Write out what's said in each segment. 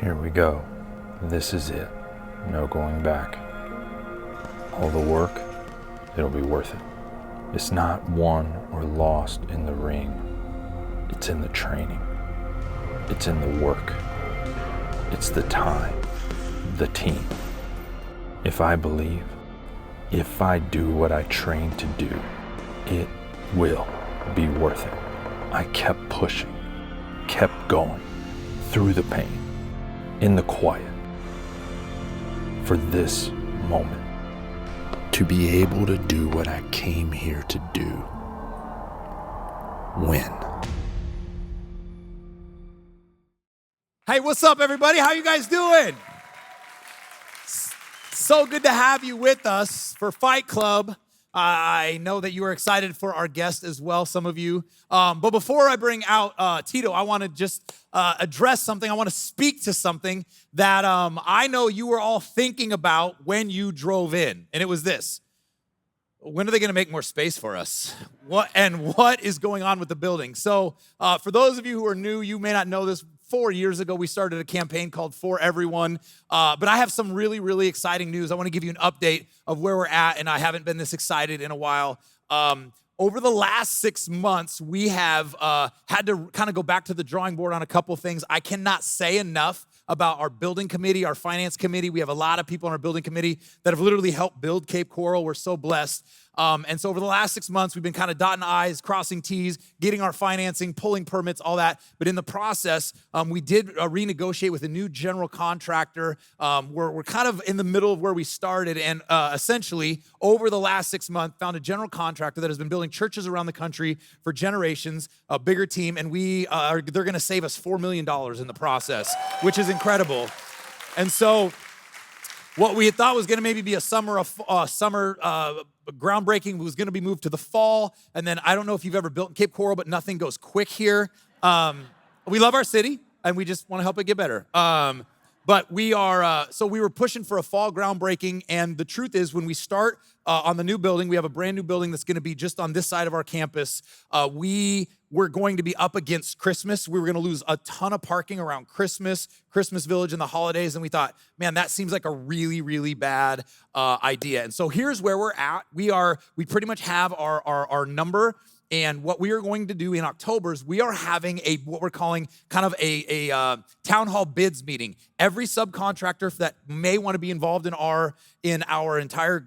Here we go. This is it. No going back. All the work, it'll be worth it. It's not won or lost in the ring. It's in the training. It's in the work. It's the time, the team. If I believe, if I do what I train to do, it will be worth it. I kept pushing, kept going, through the pain, in the quiet, for this moment, to be able to do what I came here to do. Win. Hey, what's up, everybody? How you guys doing? So good to have you with us for Fight Club. I know that you are excited for our guest as well, some of you. But before I bring out Tito, I want to just address something. I want to speak to something that I know you were all thinking about when you drove in. And it was this. When are they going to make more space for us? What is going on with the building? So for those of you who are new, you may not know this. 4 years ago, we started a campaign called For Everyone. But I have some really, really exciting news. I want to give you an update of where we're at, and I haven't been this excited in a while. Over the last 6 months, we have had to kind of go back to the drawing board on a couple things. I cannot say enough about our building committee, our finance committee. We have a lot of people on our building committee that have literally helped build Cape Coral. We're so blessed. And so over the last 6 months, we've been kind of dotting I's, crossing T's, getting our financing, pulling permits, all that. But in the process, we did renegotiate with a new general contractor. We're kind of in the middle of where we started. And essentially, over the last 6 months, found a general contractor that has been building churches around the country for generations, a bigger team. And they're going to save us $4 million in the process, which is incredible. And so what we had thought was going to maybe be a summer groundbreaking was going to be moved to the fall. And then I don't know if you've ever built in Cape Coral, but nothing goes quick here. We love our city, and we just want to help it get better. But we were pushing for a fall groundbreaking. And the truth is, when we start on the new building, we have a brand new building that's going to be just on this side of our campus. We're going to be up against Christmas. We were going to lose a ton of parking around Christmas Village, and the holidays. And we thought, man, that seems like a really, really bad idea. And so here's where we're at. We pretty much have our number. And what we are going to do in October is we are having what we're calling kind of a town hall bids meeting. Every subcontractor that may want to be involved in our entire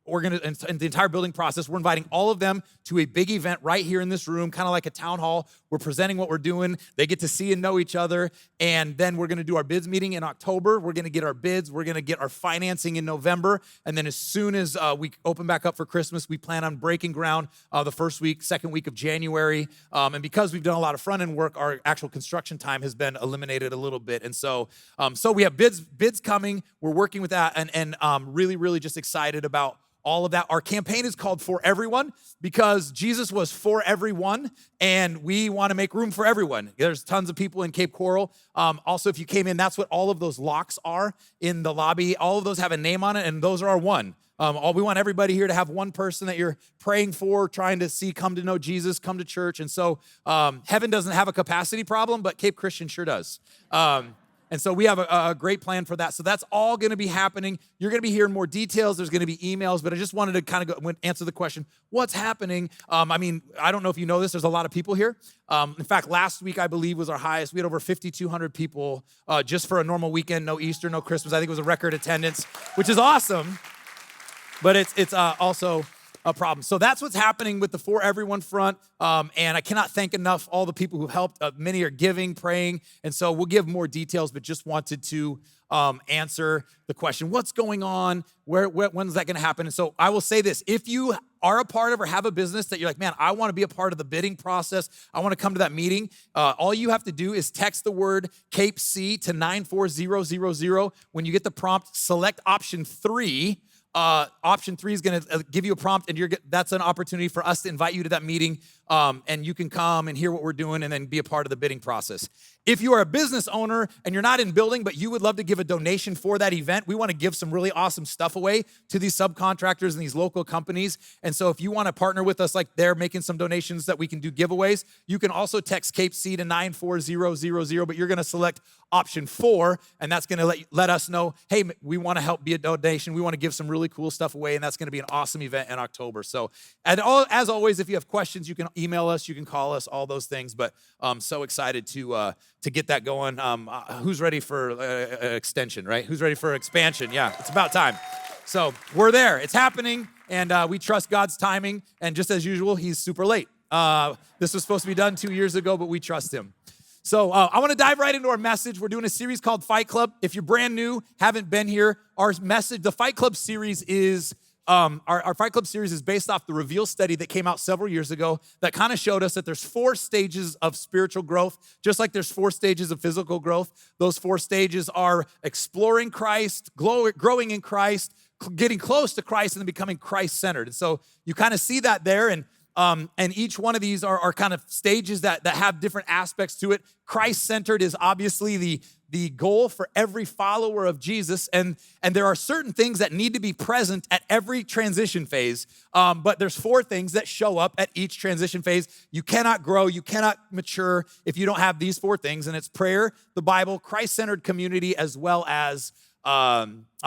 in the entire building process, we're inviting all of them to a big event right here in this room, kind of like a town hall. We're presenting what we're doing. They get to see and know each other. And then we're going to do our bids meeting in October. We're going to get our bids. We're going to get our financing in November. And then as soon as we open back up for Christmas, we plan on breaking ground the second week of January. And because we've done a lot of front-end work, our actual construction time has been eliminated a little bit. And so we have bids coming. We're working with that and really, really just excited about all of that. Our campaign is called For Everyone because Jesus was for everyone, and we want to make room for everyone. There's tons of people in Cape Coral. Also, if you came in, that's what all of those locks are in the lobby. All of those have a name on it, and those are our one. We want everybody here to have one person that you're praying for, trying to see come to know Jesus, come to church. And so heaven doesn't have a capacity problem, but Cape Christian sure does. And so we have a great plan for that. So that's all going to be happening. You're going to be hearing more details. There's going to be emails, but I just wanted to kind of answer the question, what's happening? I don't know if you know this. There's a lot of people here. In fact, last week, I believe, was our highest. We had over 5,200 people just for a normal weekend, no Easter, no Christmas. I think it was a record attendance, which is awesome. But it's also a problem. So that's what's happening with the For Everyone front. And I cannot thank enough all the people who helped. Many are giving, praying. And so we'll give more details, but just wanted to answer the question, what's going on? When's that going to happen? And so I will say this, if you are a part of or have a business that you're like, man, I want to be a part of the bidding process, I want to come to that meeting, all you have to do is text the word Cape C to 94000. When you get the prompt, select option 3. Option 3 is going to give you a prompt, and that's an opportunity for us to invite you to that meeting. and you can come and hear what we're doing and then be a part of the bidding process. If you are a business owner and you're not in building, but you would love to give a donation for that event, we want to give some really awesome stuff away to these subcontractors and these local companies. And so if you want to partner with us, like they're making some donations that we can do giveaways, you can also text Cape C to 94000, but you're going to select option 4, and that's going to let us know, hey, we want to help be a donation. We want to give some really cool stuff away, and that's going to be an awesome event in October. So as always, if you have questions, you can email us, you can call us, all those things. But I'm so excited to get that going. Who's ready for extension, right? Who's ready for expansion? Yeah, it's about time. So we're there. It's happening, and we trust God's timing. And just as usual, he's super late. This was supposed to be done 2 years ago, but we trust him. So I want to dive right into our message. We're doing a series called Fight Club. If you're brand new, haven't been here, our message, the Fight Club series is, our Fight Club series is based off the Reveal study that came out several years ago that kind of showed us that there's 4 stages of spiritual growth, just like there's 4 stages of physical growth. Those 4 stages are exploring Christ, growing in Christ, getting close to Christ, and then becoming Christ-centered. And so you kind of see that there, and each one of these are kind of stages that have different aspects to it. Christ-centered is obviously the goal for every follower of Jesus, and there are certain things that need to be present at every transition phase, but there's 4 things that show up at each transition phase. You cannot grow, you cannot mature if you don't have these 4 things, and it's prayer, the Bible, Christ-centered community, as well as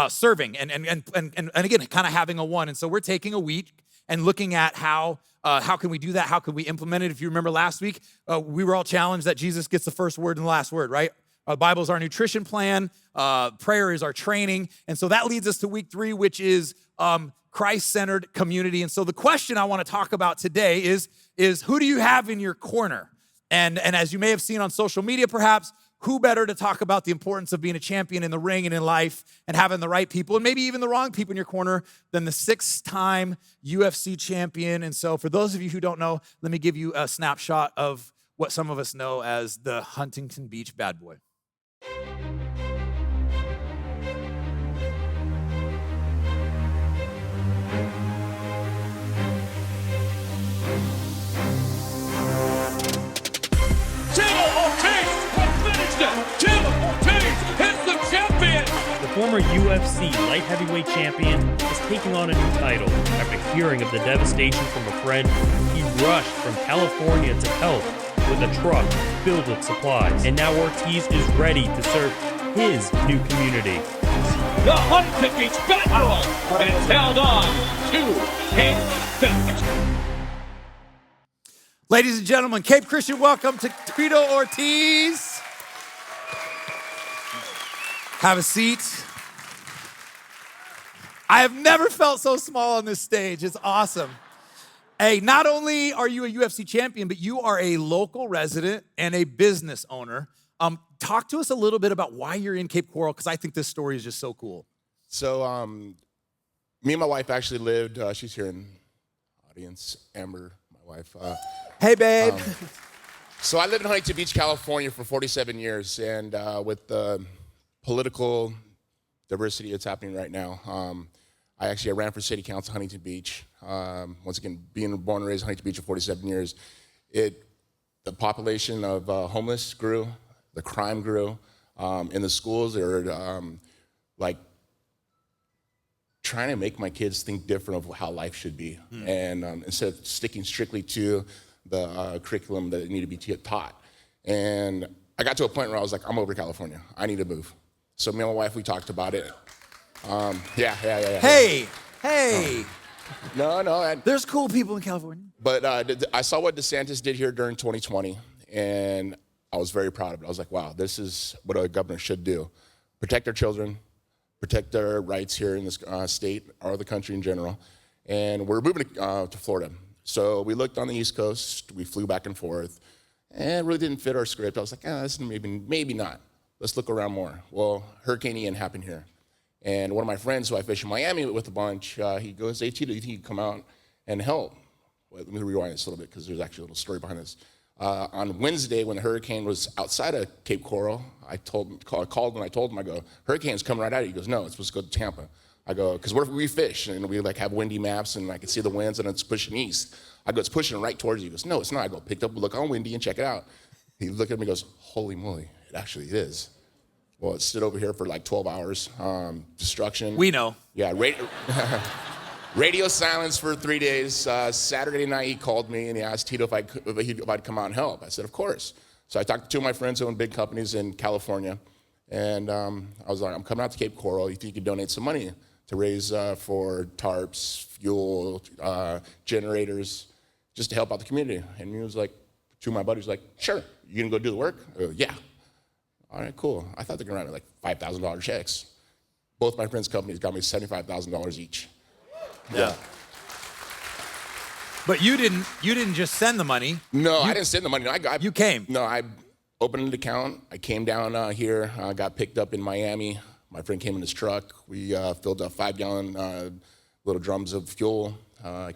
serving, and again, kind of having a 1. And so we're taking a week and looking at how can we do that? How can we implement it? If you remember last week, we were all challenged that Jesus gets the first word and the last word, right? The Bible is our nutrition plan. Prayer is our training. And so that leads us to week 3, which is Christ-centered community. And so the question I want to talk about today is who do you have in your corner? And as you may have seen on social media, perhaps, who better to talk about the importance of being a champion in the ring and in life and having the right people and maybe even the wrong people in your corner than the 6-time UFC champion. And so for those of you who don't know, let me give you a snapshot of what some of us know as the Huntington Beach bad boy. Tito Ortiz has finished it. Tito Ortiz is the champion. The former UFC light heavyweight champion is taking on a new title. After hearing of the devastation from a friend, he rushed from California to help with a truck filled with supplies. And now Ortiz is ready to serve his new community. The Huntington Beach Bad Boy is held on to his finish. Ladies and gentlemen, Cape Christian, welcome to Tito Ortiz. Have a seat. I have never felt so small on this stage. It's awesome. Hey, not only are you a UFC champion, but you are a local resident and a business owner. Talk to us a little bit about why you're in Cape Coral, because I think this story is just so cool. So me and my wife actually lived, she's here in the audience, Amber, my wife. Hey, babe. So I lived in Huntington Beach, California for 47 years, and with the political diversity that's happening right now, I ran for city council Huntington Beach. Once again, being born and raised in Huntington Beach for 47 years, the population of homeless grew, the crime grew. In the schools, they were trying to make my kids think different of how life should be. And instead of sticking strictly to the curriculum that needed to be taught. And I got to a point where I was like, I'm over California. I need to move. So me and my wife, we talked about it. Yeah. Hey. No. There's cool people in California. But I saw what DeSantis did here during 2020, and I was very proud of it. I was like, wow, this is what a governor should do. Protect our children, protect their rights here in this state or the country in general. And we're moving to Florida. So we looked on the East Coast, we flew back and forth, and it really didn't fit our script. I was like, this maybe not. Let's look around more. Well, Hurricane Ian happened here. And one of my friends who I fish in Miami with a bunch, he goes, hey, Tito, you think you can come out and help? Well, let me rewind this a little bit because there's actually a little story behind this. On Wednesday, when the hurricane was outside of Cape Coral, I called and I told him, I go, hurricane's coming right at you. He goes, no, it's supposed to go to Tampa. I go, because we fish and we like have windy maps and I can see the winds and it's pushing east. I go, it's pushing right towards you. He goes, no, it's not. I go, picked up, look on windy and check it out. He looked at me and goes, holy moly, it actually is. Well, it stood over here for like 12 hours. Destruction. We know. Yeah, radio silence for 3 days. Saturday night, he called me and he asked Tito if I'd come out and help. I said, of course. So I talked to two of my friends who own big companies in California. And I was like, I'm coming out to Cape Coral. You think you could donate some money to raise for tarps, fuel, generators, just to help out the community? And he was like, two of my buddies like, sure. You gonna go do the work? I go, yeah. All right, cool. I thought they were gonna write me like $5,000 checks. Both my friends' companies got me $75,000 each. Yeah. But you didn't just send the money. No, I didn't send the money. You came. No, I opened an account. I came down here. Got picked up in Miami. My friend came in his truck. We filled up 5-gallon little drums of fuel.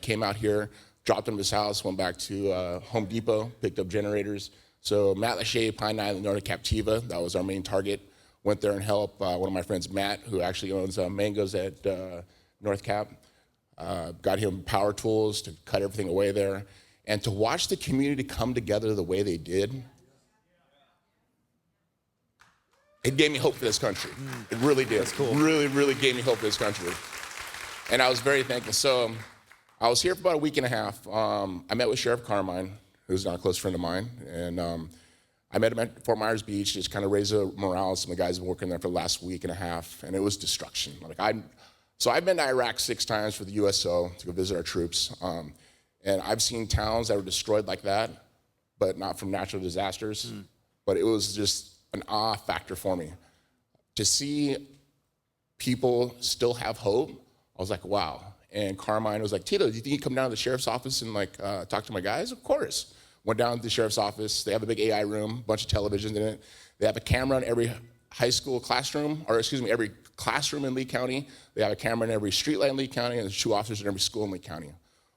Came out here, dropped him at his house, went back to Home Depot, picked up generators. So Matt Lachey, Pine Island, North Captiva, that was our main target. Went there and helped one of my friends, Matt, who actually owns mangoes at North Cap. Got him power tools to cut everything away there. And to watch the community come together the way they did, it gave me hope for this country. It really did. That's cool. Really, really gave me hope for this country. And I was very thankful. So I was here for about a week and a half. I met with Sheriff Carmine, who's not a close friend of mine. And I met him at Fort Myers Beach, just kind of raise the morale. Some of the guys have been working there for the last week and a half, and it was destruction. So I've been to Iraq 6 times for the USO to go visit our troops. And I've seen towns that were destroyed like that, but not from natural disasters. But it was just an awe factor for me. To see people still have hope, I was like, wow. And Carmine was like, Tito, do you think you come down to the sheriff's office and like talk to my guys? Of course. Went down to the sheriff's office. They have a big AI room, bunch of televisions in it. They have a camera in every high school classroom, or excuse me, every classroom in Lee County. They have a camera in every streetlight in Lee County, and there's 2 officers in every school in Lee County.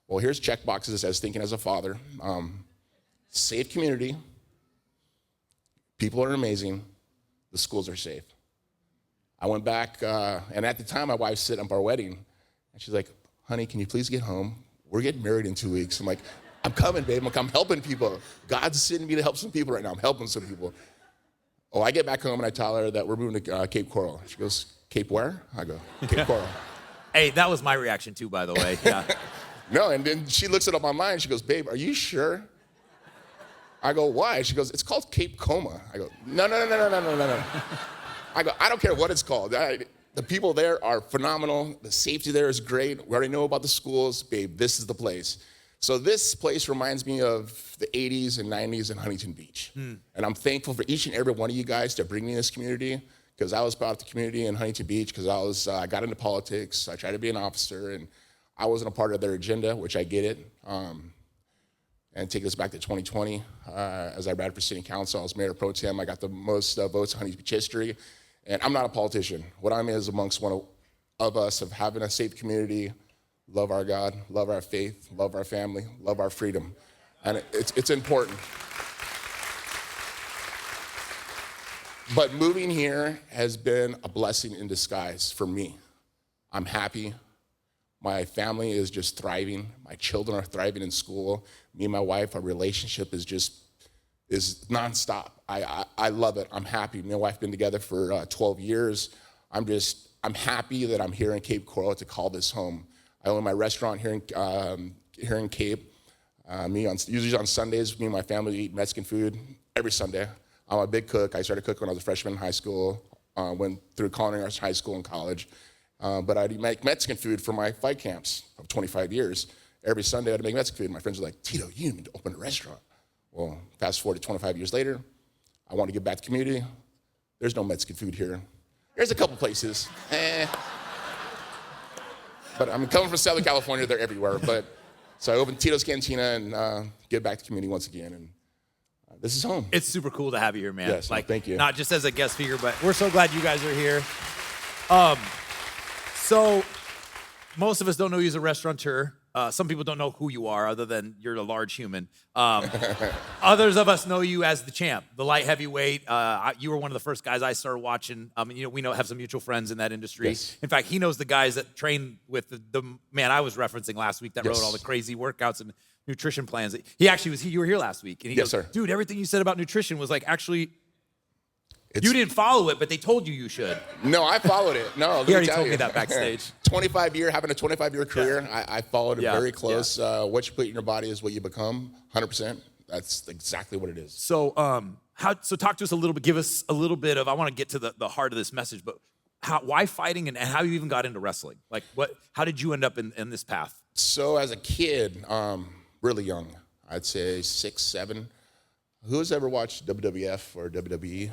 Well, here's check boxes as thinking as a father. Safe community. People are amazing. The schools are safe. I went back, and at the time, my wife set up our wedding, and she's like, honey, can you please get home? We're getting married in 2 weeks. I'm like, I'm coming, babe. I'm helping people. God's sending me to help some people right now. I'm helping some people. Oh, I get back home, and I tell her that we're moving to Cape Coral. She goes, Cape where? I go, Cape Coral. Hey, that was my reaction too, by the way. Yeah. No, and then she looks it up online. She goes, babe, are you sure? I go, why? She goes, it's called Cape Coma. I go, no. I go, I don't care what it's called. The people there are phenomenal. The safety there is great. We already know about the schools. Babe, this is the place. So this place reminds me of the 80s and 90s in Huntington Beach. And I'm thankful for each and every one of you guys to bring me in this community, because I was about the community in Huntington Beach because I got into politics. I tried to be an officer, and I wasn't a part of their agenda, which I get it. And take this back to 2020, as I ran for city council, I was mayor pro tem. I got the most votes in Huntington Beach history. And I'm not a politician. What I'm is amongst one of us of having a safe community, love our God, love our faith, love our family, love our freedom. And it's important. But moving here has been a blessing in disguise for me. I'm happy. My family is just thriving. My children are thriving in school. Me and my wife, our relationship is nonstop. I love it. I'm happy. Me and my wife have been together for 12 years. I'm happy that I'm here in Cape Coral to call this home. I own my restaurant here in Cape. Usually on Sundays, me and my family eat Mexican food every Sunday. I'm a big cook. I started cooking when I was a freshman in high school, went through culinary arts high school and college. But I'd make Mexican food for my fight camps of 25 years. Every Sunday I'd make Mexican food. My friends were like, Tito, you need to open a restaurant. Well, fast forward to 25 years later, I want to give back to the community. There's no Mexican food here. There's a couple places. But I'm coming from Southern California, they're everywhere. So I opened Tito's Cantina and give back to the community once again. And this is home. It's super cool to have you here, man. Yes, thank you. Not just as a guest speaker, but we're so glad you guys are here. So most of us don't know you as a restaurateur. Some people don't know who you are other than you're a large human. Others of us know you as the champ, the light heavyweight. You were one of the first guys I started watching. We have some mutual friends in that industry. Yes. In fact, he knows the guys that train with the man I was referencing last week that Yes. wrote all the crazy workouts and nutrition plans. He actually was here. You were here last week. And he Yes, goes, sir. dude, everything you said about nutrition was like actually, you didn't follow it, but they told you should. No, I followed it. No, let He already tell told you. me that backstage. Having a 25-year career, I followed it Yeah, very close. What you put in your body is what you become, 100%. That's exactly what it is. So, so talk to us a little bit. Give us a little bit of. I want to get to the heart of this message, but why fighting and how you even got into wrestling? Like, how did you end up in this path? So as a kid, really young, I'd say 6, 7. Who's ever watched WWF or WWE?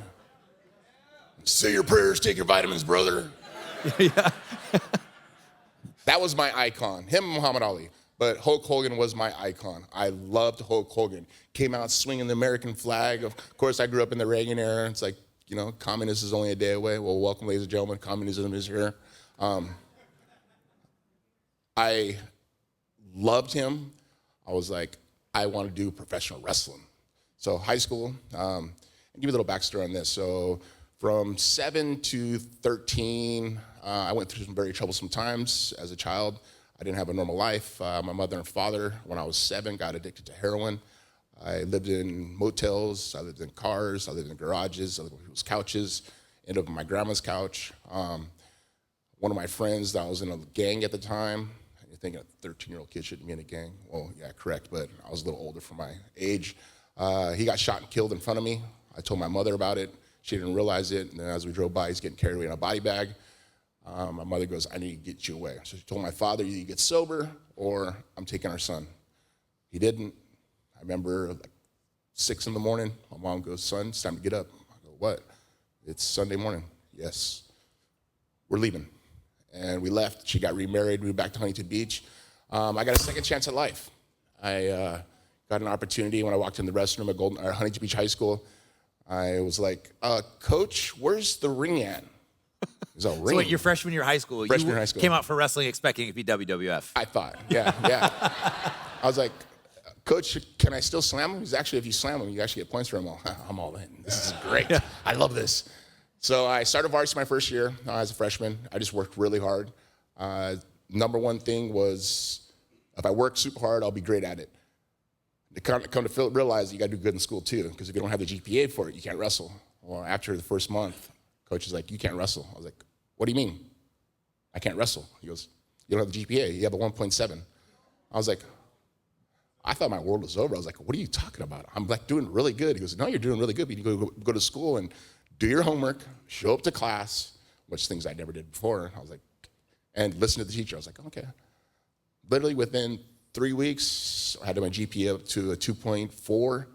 Say your prayers, take your vitamins, brother. Yeah. That was my icon. Him and Muhammad Ali. But Hulk Hogan was my icon. I loved Hulk Hogan. Came out swinging the American flag. Of course, I grew up in the Reagan era. It's like, communism is only a day away. Well, welcome, ladies and gentlemen. Communism is here. I loved him. I was like, I want to do professional wrestling. So high school, I'll give you a little backstory on this. So from 7 to 13, I went through some very troublesome times as a child. I didn't have a normal life. My mother and father, when I was 7, got addicted to heroin. I lived in motels, I lived in cars, I lived in garages, I lived on people's couches, ended up on my grandma's couch. One of my friends that was in a gang at the time, you're thinking a 13-year-old kid shouldn't be in a gang. Well, yeah, correct, but I was a little older for my age. He got shot and killed in front of me. I told my mother about it. She didn't realize it, and then as we drove by, he's getting carried away in a body bag. My mother goes, I need to get you away. So she told my father, either you get sober or I'm taking our son. He didn't. I remember like 6 in the morning, my mom goes, son, it's time to get up. I go, what? It's Sunday morning. Yes. We're leaving. And we left. She got remarried, moved back to Huntington Beach. I got a second chance at life. I got an opportunity when I walked in the restroom at Huntington Beach High School. I was like, Coach, where's the ring at? There's a ring. So wait, your freshman year of high school, Freshman year of high school. Came out for wrestling expecting it to be WWF. I thought, yeah. I was like, Coach, can I still slam him? He's actually, if you slam him, you actually get points for him. I'm all in. This is great. Yeah. I love this. So I started varsity my first year as a freshman. I just worked really hard. Number one thing was, if I work super hard, I'll be great at it. Come to realize you got to do good in school too, because if you don't have the GPA for it, you can't wrestle. Well, after the first month, coach is like, you can't wrestle. I was like, what do you mean? I can't wrestle. He goes, you don't have the GPA. You have a 1.7. I was like, I thought my world was over. I was like, what are you talking about? I'm like doing really good. He goes, no, you're doing really good, but you go to school and do your homework, show up to class, which things I never did before. I was like, and listen to the teacher. I was like, okay. Literally within 3 weeks, I had my GPA up to a 2.4,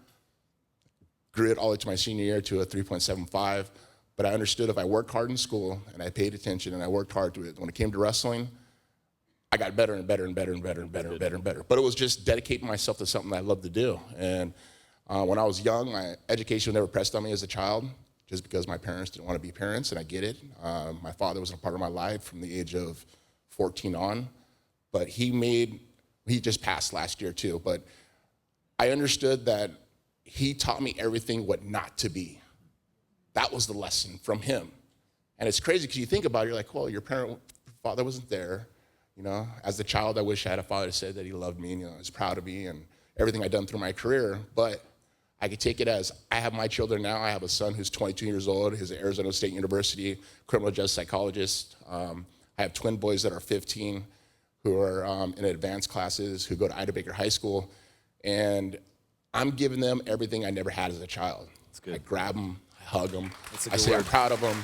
grew it all the way to my senior year to a 3.75. But I understood if I worked hard in school and I paid attention and I worked hard to it, when it came to wrestling, I got better and better and better and better and better and better and better. But it was just dedicating myself to something that I love to do. And when I was young, my education was never pressed on me as a child, just because my parents didn't want to be parents, and I get it. My father wasn't a part of my life from the age of 14 on, but he just passed last year too. But I understood that he taught me everything what not to be. That was the lesson from him. And it's crazy because you think about it, you're like, well, your father wasn't there. You know, as a child, I wish I had a father that said that he loved me and, was proud of me and everything I'd done through my career. But I could take it as I have my children now. I have a son who's 22 years old. He's at Arizona State University, criminal justice psychologist. I have twin boys that are 15 who are in advanced classes, who go to Ida Baker High School. And I'm giving them everything I never had as a child. That's good. I grab them, I hug them, That's a I good say word. I'm proud of them.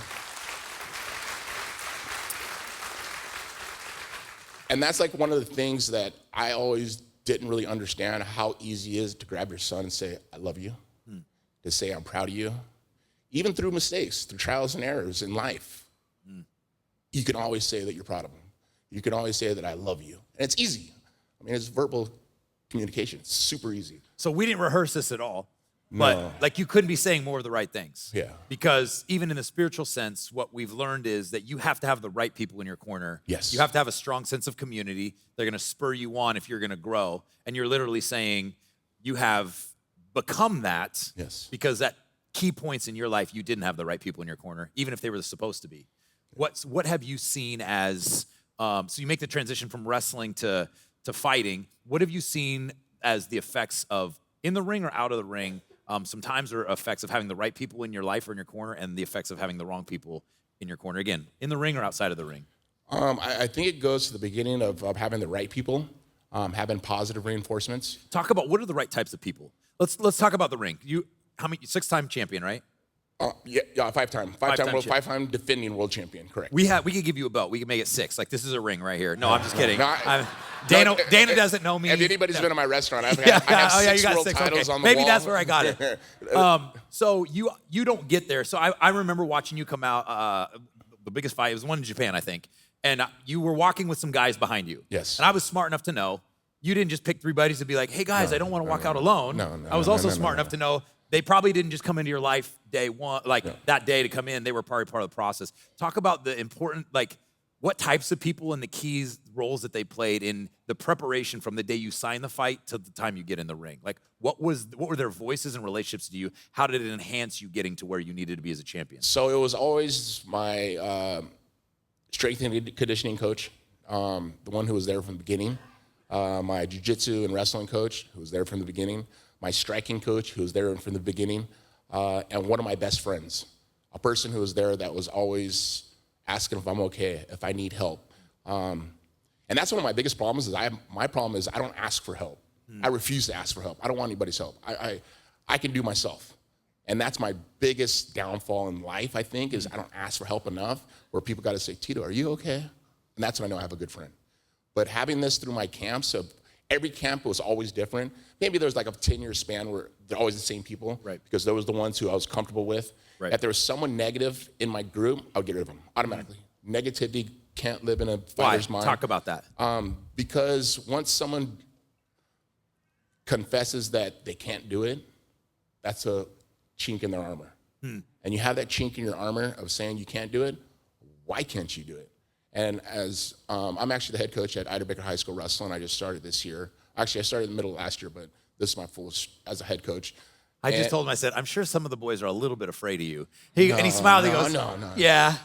And that's like one of the things that I always didn't really understand, how easy it is to grab your son and say, I love you, to say I'm proud of you. Even through mistakes, through trials and errors in life, you can always say that you're proud of him. You can always say that I love you. And it's easy. I mean, it's verbal communication. It's super easy. So we didn't rehearse this at all. But No. like you couldn't be saying more of the right things. Yeah. Because even in the spiritual sense, what we've learned is that you have to have the right people in your corner. Yes. You have to have a strong sense of community. They're going to spur you on if you're going to grow. And you're literally saying you have become that. Yes. Because at key points in your life, you didn't have the right people in your corner, even if they were supposed to be. What have you seen as, so you make the transition from wrestling to fighting. What have you seen as the effects of in the ring or out of the ring? Sometimes there are effects of having the right people in your life or in your corner and the effects of having the wrong people in your corner. Again, in the ring or outside of the ring? I think it goes to the beginning of having the right people, having positive reinforcements. Talk about what are the right types of people. Let's talk about the ring. How many 6-time champion, right? Yeah, five-time five-time defending world champion, correct. We could give you a belt. We could make it 6. Like this is a ring right here. No, I'm just kidding. No, Dana doesn't know me. If anybody's been in my restaurant, I have you 6 got world 6. titles Okay. on the Maybe wall. that's where I got it. So you don't get there. So I remember watching you come out. The biggest fight, it was one in Japan, I think. And you were walking with some guys behind you. Yes. And I was smart enough to know you didn't just pick 3 buddies and be like, hey guys, I don't want to walk out alone. No, I was also smart enough to know they probably didn't just come into your life day one, that day to come in. They were probably part of the process. Talk about the important, what types of people and the keys roles that they played in the preparation from the day you sign the fight to the time you get in the ring. Like what were their voices and relationships to you? How did it enhance you getting to where you needed to be as a champion? So it was always my strength and conditioning coach, the one who was there from the beginning. My jiu-jitsu and wrestling coach, who was there from the beginning. My striking coach, who was there from the beginning. And one of my best friends, a person who was there that was always asking if I'm okay, if I need help. And that's one of my biggest problems. My problem is I don't ask for help. I refuse to ask for help. I don't want anybody's help. I can do myself. And that's my biggest downfall in life, I think, is I don't ask for help enough, where people got to say, Tito, are you okay? And that's when I know I have a good friend. But having this through my camps, every camp was always different. Maybe there was like a 10-year span where they're always the same people, right? Because those were the ones who I was comfortable with. Right. If there was someone negative in my group, I would get rid of them automatically. Negativity can't live in a fighter's mind. Talk about that. Because once someone confesses that they can't do it, that's a chink in their armor. And you have that chink in your armor of saying you can't do it, why can't you do it? And as I'm actually the head coach at Ida Baker High School Wrestling, I just started this year. Actually, I started in the middle of last year, but this is my full as a head coach. I just told him, I said, I'm sure some of the boys are a little bit afraid of you. And he smiled, he goes, no. Yeah.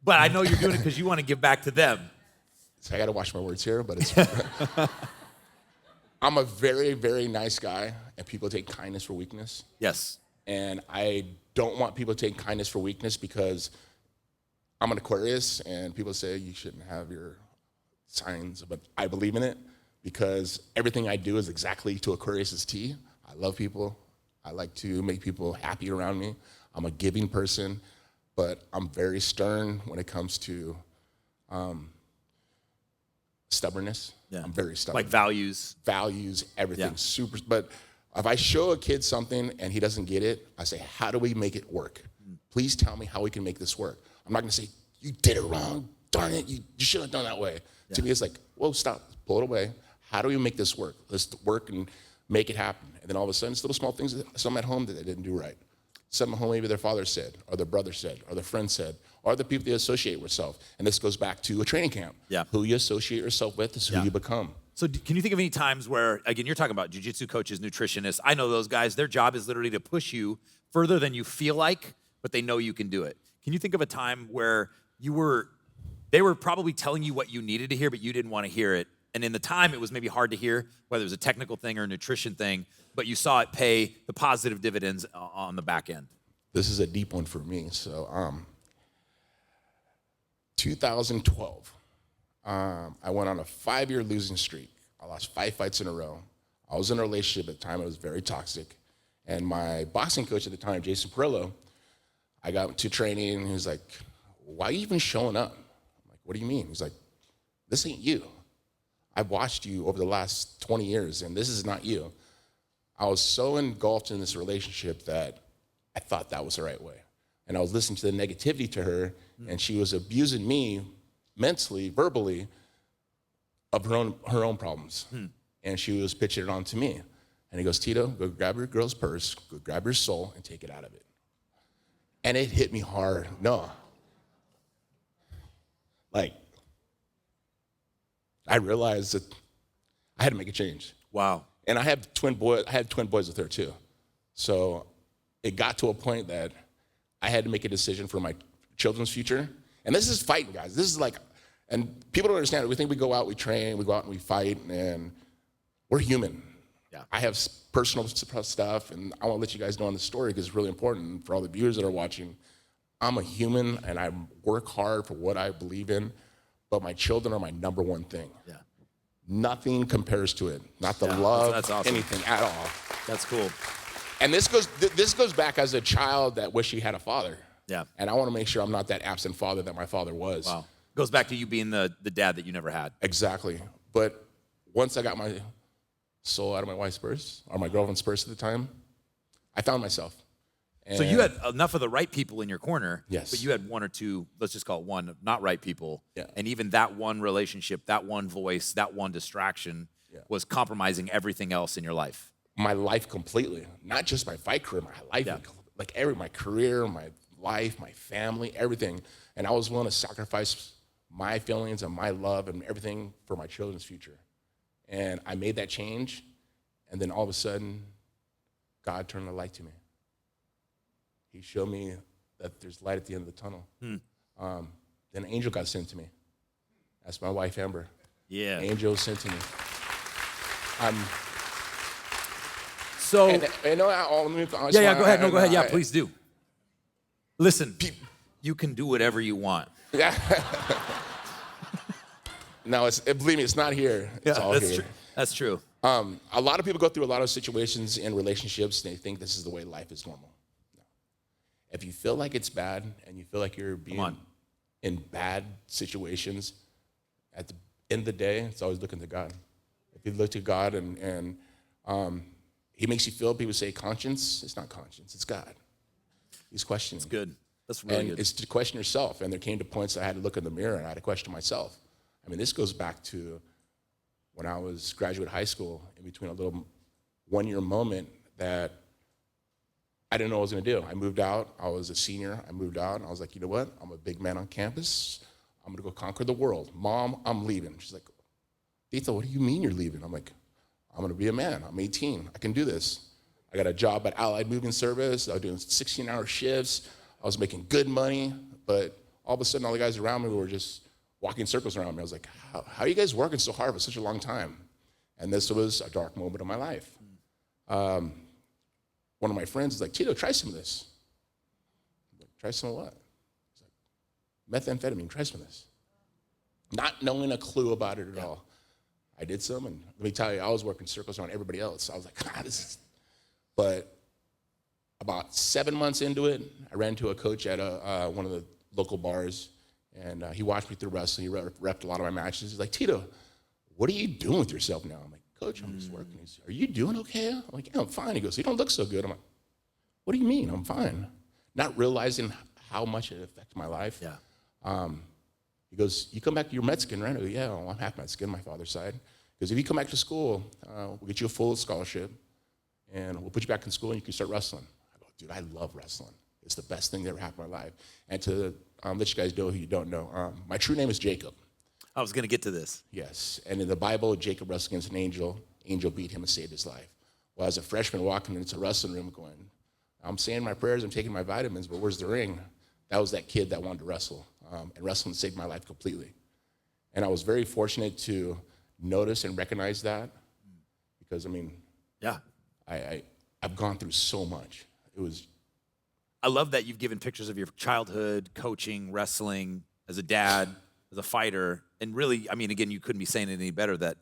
But I know you're doing it because you want to give back to them. So I got to watch my words here, but it's. I'm a very, very nice guy, and people take kindness for weakness. Yes. And I don't want people to take kindness for weakness because I'm an Aquarius, and people say you shouldn't have your signs, but I believe in it because everything I do is exactly to Aquarius's T. I love people. I like to make people happy around me. I'm a giving person, but I'm very stern when it comes to stubbornness. Yeah. I'm very stubborn. Like values. Values, everything, Yeah. super. But if I show a kid something and he doesn't get it, I say, how do we make it work? Please tell me how we can make this work. I'm not gonna say, you did it wrong, darn it, you should have done that way. Yeah. To me, it's like, whoa, stop, pull it away. How do we make this work? Let's work and make it happen. And then all of a sudden, it's little small things, some at home that they didn't do right. Some at home maybe their father said, or their brother said, or their friend said, or the people they associate with yourself. And this goes back to a training camp. Yeah. Who you associate yourself with is who you become. So can you think of any times where, again, you're talking about jiu-jitsu coaches, nutritionists. I know those guys, their job is literally to push you further than you feel like, but they know you can do it. Can you think of a time where they were probably telling you what you needed to hear, but you didn't want to hear it? And in the time, it was maybe hard to hear, whether it was a technical thing or a nutrition thing, but you saw it pay the positive dividends on the back end. This is a deep one for me. So 2012, I went on a 5-year losing streak. I lost 5 fights in a row. I was in a relationship at the time. It was very toxic. And my boxing coach at the time, Jason Perillo, I got to training, and he was like, why are you even showing up? I'm like, what do you mean? He's like, this ain't you. I've watched you over the last 20 years, and this is not you. I was so engulfed in this relationship that I thought that was the right way. And I was listening to the negativity to her, and she was abusing me mentally, verbally, of her own problems. And she was pitching it on to me. And he goes, Tito, go grab your girl's purse, go grab your soul, and take it out of it. And it hit me hard. No. Like, I realized that I had to make a change. Wow. And I have twin boys with her too. So it got to a point that I had to make a decision for my children's future. And this is fighting, guys. This is like, and people don't understand it. We think we go out, we train, we go out and we fight, and we're human. Yeah. I have personal stuff, and I want to let you guys know on the story because it's really important for all the viewers that are watching. I'm a human, and I work hard for what I believe in, but my children are my number one thing. Yeah. Nothing compares to it. Not the love, that's awesome. anything at all. That's cool. And this goes back as a child that wished he had a father. Yeah. And I want to make sure I'm not that absent father that my father was. Wow. Goes back to you being the dad that you never had. Exactly. But once I got my soul out of my wife's purse, or my girlfriend's purse at the time, I found myself. And So you had enough of the right people in your corner, Yes. but you had one or two, let's just call it one, not right people. Yeah. And even that one relationship, that one voice, that one distraction was compromising everything else in your life. my life completely, not just my fight career, my life, like my career, my life, my family, everything. And I was willing to sacrifice my feelings and my love and everything for my children's future. And I made that change, and then all of a sudden, God turned the light to me. He showed me that there's light at the end of the tunnel. Then an angel got sent to me. That's my wife, Amber. Yeah. An angel was sent to me. So, Let me, go ahead. No, go ahead. Yeah, please do. Listen, you can do whatever you want. Yeah. No, believe me, it's not here. It's all that's here. true. That's true. A lot of people go through a lot of situations in relationships, and they think this is the way life is normal. No. If you feel like it's bad and you feel like you're being in bad situations, at the end of the day, it's always looking to God. If you look to God and He makes you feel, people say conscience. It's not conscience, it's God. He's questioning. It's good. That's really good. It's to question yourself. And there came to points I had to look in the mirror and I had to question myself. I mean, this goes back to when I was graduate high school, in between a little one-year moment that I didn't know what I was going to do. I moved out. I was a senior. I moved out, and I was like, you know what? I'm a big man on campus. I'm going to go conquer the world. Mom, I'm leaving. She's like, Tito, what do you mean you're leaving? I'm like, I'm going to be a man. I'm 18. I can do this. I got a job at Allied Moving Service. I was doing 16-hour shifts. I was making good money, but all of a sudden, all the guys around me were just walking circles around me. I was like, how are you guys working so hard for such a long time? And this was a dark moment of my life. One of my friends was like, Tito, try some of this. I'm like, try some of what? He's like, methamphetamine, try some of this. Not knowing a clue about it at all. I did some, and let me tell you, I was working circles around everybody else. I was like, this is... But about 7 months into it, I ran into a coach at one of the local bars, and he watched me through wrestling. He repped a lot of my matches. He's like, Tito, what are you doing with yourself now? I'm like, Coach, I'm just working. He's, are you doing okay? I'm like, yeah, I'm fine. He goes, you don't look so good. I'm like, what do you mean? I'm fine. Not realizing how much it affected my life. Yeah. He goes, you come back to your Mexican, right? I go, yeah, well, I'm half Mexican, my father's side. He goes, if you come back to school, we'll get you a full scholarship, and we'll put you back in school, and you can start wrestling. I go, dude, I love wrestling. It's the best thing that ever happened in my life. And to let you guys know who you don't know, my true name is Jacob. I was going to get to this. Yes, and in the Bible, Jacob wrestled against an angel. Angel beat him and saved his life. Well, as a freshman walking into the wrestling room going, I'm saying my prayers, I'm taking my vitamins, but where's the ring? That was that kid that wanted to wrestle. And wrestling saved my life completely. And I was very fortunate to notice and recognize that because, I mean, Yeah. I've gone through so much. I love that you've given pictures of your childhood, coaching, wrestling, as a dad, as a fighter. And really, I mean, again, you couldn't be saying it any better that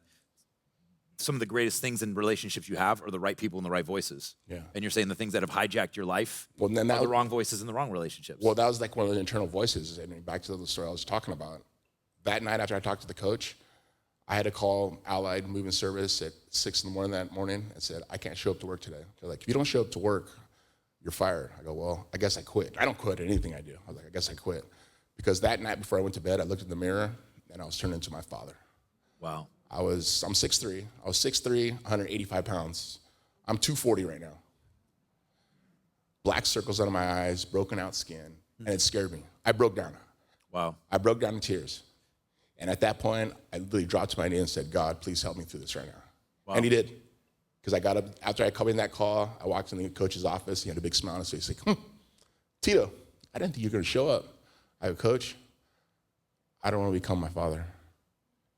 some of the greatest things in relationships you have are the right people and the right voices. Yeah. And you're saying the things that have hijacked your life Well, then are that- the wrong voices and the wrong relationships. Well, that was like one of the internal voices. I mean, back to the story I was talking about. That night after I talked to the coach, I had to call Allied Moving Service at 6 in the morning that morning and said, I can't show up to work today. They're like, if you don't show up to work, you're fired. I go, well, I guess I quit. I don't quit at anything I do. I was like, I guess I quit. Because that night before I went to bed, I looked in the mirror and I was turned into my father. Wow. I'm 6'3". I was 6'3", 185 pounds. I'm 240 right now. Black circles under my eyes, broken out skin, and it scared me. I broke down. Wow. I broke down in tears. And at that point, I literally dropped to my knee and said, God, please help me through this right now. Wow. And he did. Because I got up, after I come in that call, I walked in the coach's office. He had a big smile on his face. He's like, Tito, I didn't think you were going to show up. I go, Coach, I don't want to become my father.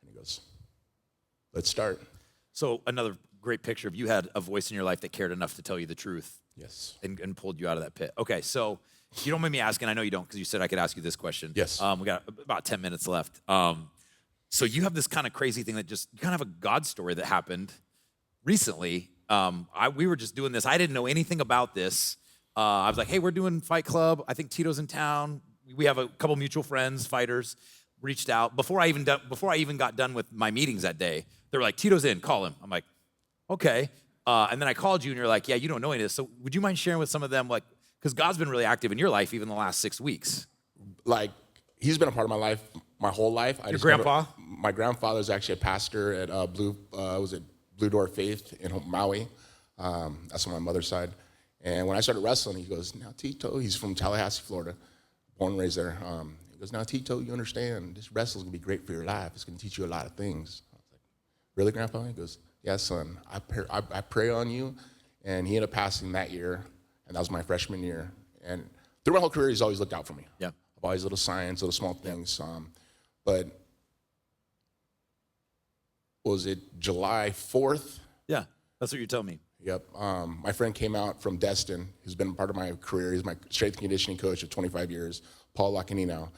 And he goes, let's start. So another great picture of you had a voice in your life that cared enough to tell you the truth. Yes. And pulled you out of that pit. Okay, so you don't mind me asking. I know you don't because you said I could ask you this question. Yes. We got about 10 minutes left. So you have this kind of crazy thing that just, you kind of have a God story that happened recently. We were just doing this. I didn't know anything about this. I was like, hey, we're doing Fight Club. I think Tito's in town. We have a couple mutual friends, fighters, reached out. Before I even got done with my meetings that day, they were like, Tito's in, call him. I'm like, okay. And then I called you and you're like, yeah, you don't know any of this. So would you mind sharing with some of them, like, because God's been really active in your life even the last 6 weeks. Like, he's been a part of my life my whole life. Your grandpa? My grandfather's actually a pastor at Blue Door Faith in Maui. That's on my mother's side. And when I started wrestling, he goes, now Tito, he's from Tallahassee, Florida, born and raised there. He goes, now Tito, you understand, this wrestling's gonna be great for your life. It's gonna teach you a lot of things. I was like, really, Grandpa? He goes, yeah, son, I pray on you. And he ended up passing that year, and that was my freshman year. And through my whole career, he's always looked out for me. Yeah. Always little signs, little small things. But was it July 4th? Yeah, that's what you're telling me. Yep. My friend came out from Destin, who's been part of my career. He's my strength and conditioning coach of 25 years, Paul Lacanino.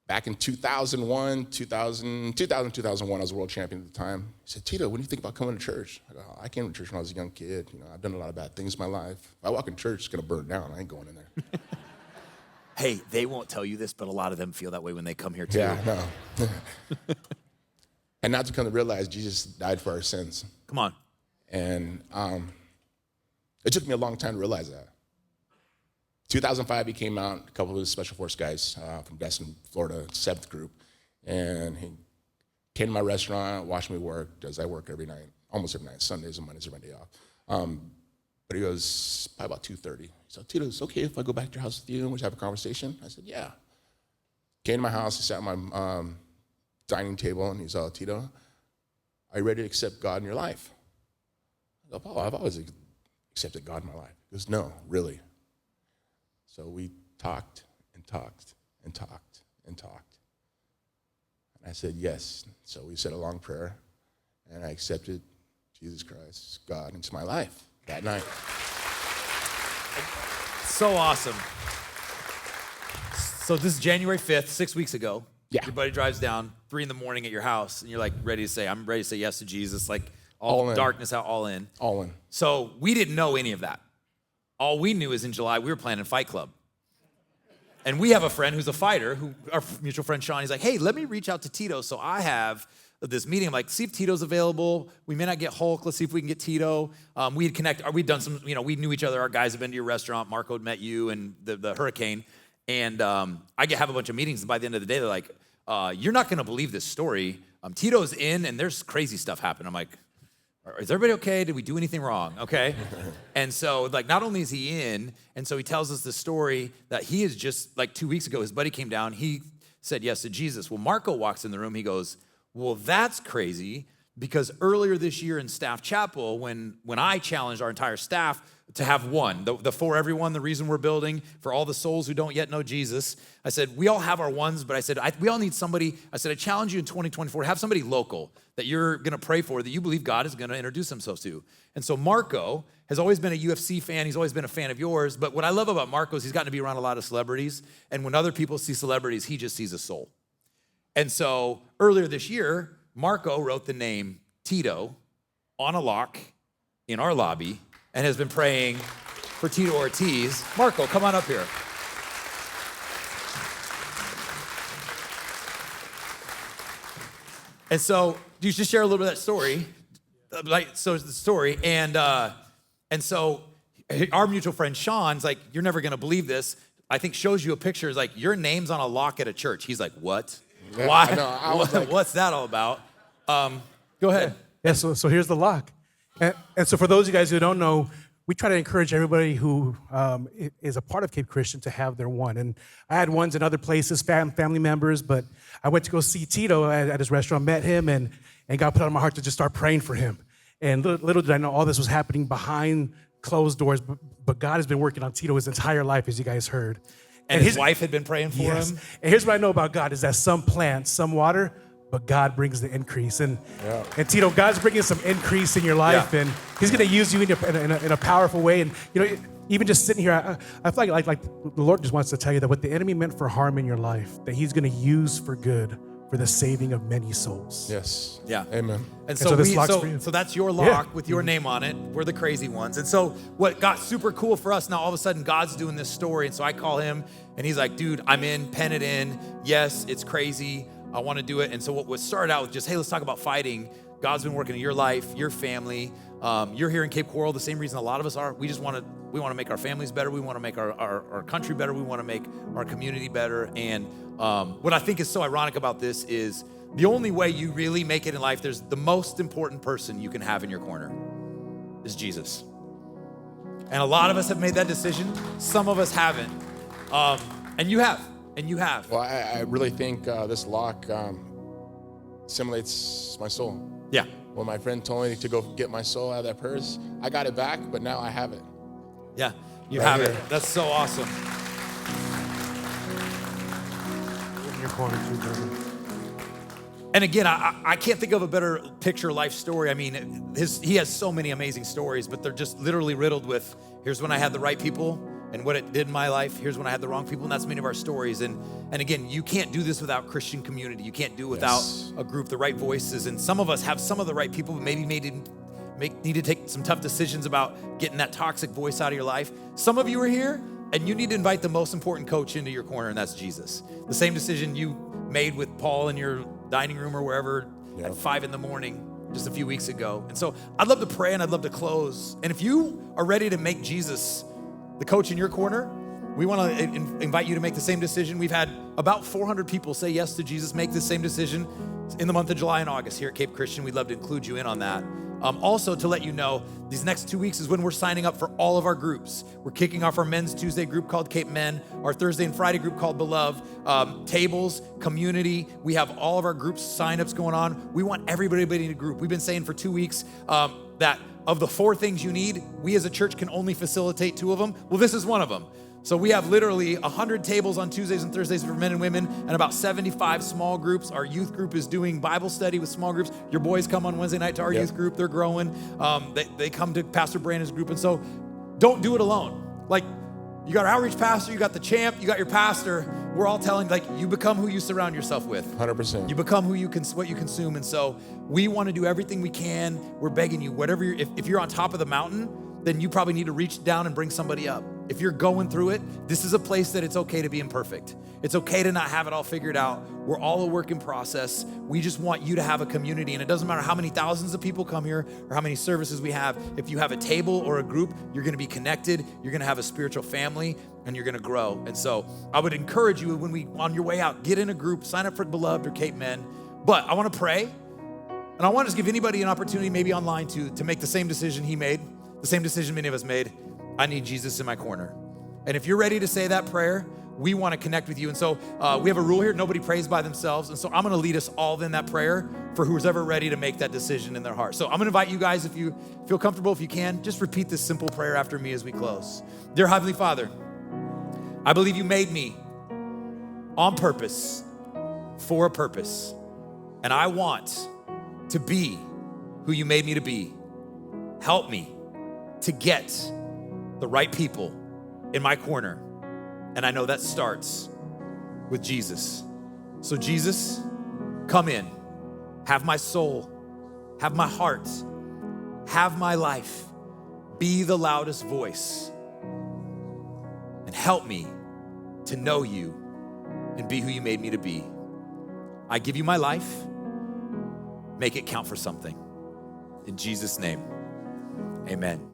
Back in 2001, I was a world champion at the time. He said, Tito, when do you think about coming to church? I go, I came to church when I was a young kid. You know, I've done a lot of bad things in my life. If I walk in church, it's going to burn down. I ain't going in there. Hey, they won't tell you this, but a lot of them feel that way when they come here too. Yeah, no. And not to come to realize Jesus died for our sins. Come on. And it took me a long time to realize that. 2005, he came out, a couple of the Special Force guys from Destin, Florida, 7th group. And he came to my restaurant, watched me work, as I work every night, almost every night. Sundays and Mondays are my day off. But he goes, probably about 2:30. He said, Tito, it's okay if I go back to your house with you and we have a conversation? I said, yeah. Came to my house, he sat at my dining table, and he's all, Tito, are you ready to accept God in your life? I go, Paul, I've always accepted God in my life. He goes, no, really. So we talked and talked and talked and talked. And I said, yes. So we said a long prayer, and I accepted Jesus Christ, God, into my life that night. So awesome. So this is January 5th, 6 weeks ago. Yeah. Your buddy drives down 3 a.m. at your house, and you're like ready to say, I'm ready to say yes to Jesus, like all in. darkness out, all in. All in. So we didn't know any of that. All we knew is in July, we were planning Fight Club. And we have a friend who's a fighter, our mutual friend Sean, he's like, hey, let me reach out to Tito. So I have this meeting. I'm like, see if Tito's available. We may not get Hulk. Let's see if we can get Tito. We'd done some, we knew each other. Our guys have been to your restaurant. Marco had met you and the Hurricane. And I have a bunch of meetings. And by the end of the day, they're like, you're not going to believe this story. Tito's in and there's crazy stuff happening. I'm like, is everybody okay? Did we do anything wrong? Okay. And so like, not only is he in, and so he tells us the story that he is just like 2 weeks ago, his buddy came down. He said yes to Jesus. Well, Marco walks in the room. He goes, well, that's crazy because earlier this year in Staff Chapel, when I challenged our entire staff to have one, the for everyone, the reason we're building, for all the souls who don't yet know Jesus, I said, we all have our ones, but I said, we all need somebody. I said, I challenge you in 2024 to have somebody local that you're gonna pray for, that you believe God is gonna introduce himself to. And so Marco has always been a UFC fan. He's always been a fan of yours. But what I love about Marco is he's gotten to be around a lot of celebrities. And when other people see celebrities, he just sees a soul. And so earlier this year, Marco wrote the name Tito on a lock in our lobby and has been praying for Tito Ortiz. Marco, come on up here. And so, you just share a little bit of that story. So the story, and so our mutual friend Sean's like, you're never gonna believe this. I think shows you a picture. Is like your name's on a lock at a church. He's like, what? Yeah, Why? I know. I was like, what's that all about? Go ahead. Yeah, so here's the lock. And so for those of you guys who don't know, we try to encourage everybody who is a part of Cape Christian to have their one. And I had ones in other places, family members, but I went to go see Tito at his restaurant, met him, and God put it on my heart to just start praying for him. And little did I know all this was happening behind closed doors, but God has been working on Tito his entire life, as you guys heard. And his wife had been praying for him. And here's what I know about God is that some plant, some water, but God brings the increase. And Tito, God's bringing some increase in your life, and He's going to use you in a powerful way. And even just sitting here, I feel like the Lord just wants to tell you that what the enemy meant for harm in your life, that He's going to use for good, for the saving of many souls. Yes. Yeah. Amen. And so this lock's for you. So that's your lock with your name on it. We're the crazy ones. And so what got super cool for us now, all of a sudden God's doing this story. And so I call him and he's like, dude, I'm in, pen it in. Yes, it's crazy. I want to do it. And so what started out with just, hey, let's talk about fighting. God's been working in your life, your family. You're here in Cape Coral, the same reason a lot of us are. We want to make our families better. We want to make our country better. We want to make our community better. And what I think is so ironic about this is the only way you really make it in life, there's the most important person you can have in your corner is Jesus. And a lot of us have made that decision. Some of us haven't. And you have. Well, I really think this lock simulates my soul. Yeah. When my friend told me to go get my soul out of that purse, I got it back, but now I have it. Yeah, you Right have here. it. That's so awesome. In your corner too, brother. And again, I can't think of a better picture life story. I mean, he has so many amazing stories, but they're just literally riddled with, here's when I had the right people and what it did in my life. Here's when I had the wrong people, and that's many of our stories. And again, you can't do this without Christian community. You can't do it without a group, the right voices. And some of us have some of the right people, but maybe need to take some tough decisions about getting that toxic voice out of your life. Some of you are here, and you need to invite the most important coach into your corner, and that's Jesus. The same decision you made with Paul in your dining room or wherever at 5 a.m. just a few weeks ago. And so I'd love to pray and I'd love to close. And if you are ready to make Jesus the coach in your corner, we want to invite you to make the same decision. We've had about 400 people say yes to Jesus, make the same decision in the month of July and August here at Cape Christian. We'd love to include you in on that. Also, to let you know, these next 2 weeks is when we're signing up for all of our groups. We're kicking off our Men's Tuesday group called Cape Men, our Thursday and Friday group called Beloved, tables, community. We have all of our groups signups going on. We want everybody in a group. We've been saying for 2 weeks that of the 4 things you need, we as a church can only facilitate 2 of them. Well, this is one of them. So we have literally 100 tables on Tuesdays and Thursdays for men and women and about 75 small groups. Our youth group is doing Bible study with small groups. Your boys come on Wednesday night to our youth group. They're growing. They come to Pastor Brandon's group. And so don't do it alone. Like, you got our outreach pastor, you got the champ, you got your pastor. We're all telling, like, you become who you surround yourself with. 100%. You become what you consume. And so we want to do everything we can. We're begging you, if you're on top of the mountain, then you probably need to reach down and bring somebody up. If you're going through it, this is a place that it's okay to be imperfect. It's okay to not have it all figured out. We're all a work in process. We just want you to have a community. And it doesn't matter how many thousands of people come here or how many services we have. If you have a table or a group, you're gonna be connected. You're gonna have a spiritual family and you're gonna grow. And so I would encourage you on your way out, get in a group, sign up for Beloved or Cape Men. But I wanna pray. And I wanna just give anybody an opportunity, maybe online to make the same decision he made, the same decision many of us made. I need Jesus in my corner. And if you're ready to say that prayer, we want to connect with you. And so we have a rule here, nobody prays by themselves. And so I'm going to lead us all in that prayer for who's ever ready to make that decision in their heart. So I'm going to invite you guys, if you feel comfortable, if you can, just repeat this simple prayer after me as we close. Dear Heavenly Father, I believe you made me on purpose for a purpose. And I want to be who you made me to be. Help me to get the right people in my corner. And I know that starts with Jesus. So Jesus, come in, have my soul, have my heart, have my life, be the loudest voice, and help me to know you and be who you made me to be. I give you my life, make it count for something. In Jesus' name, amen.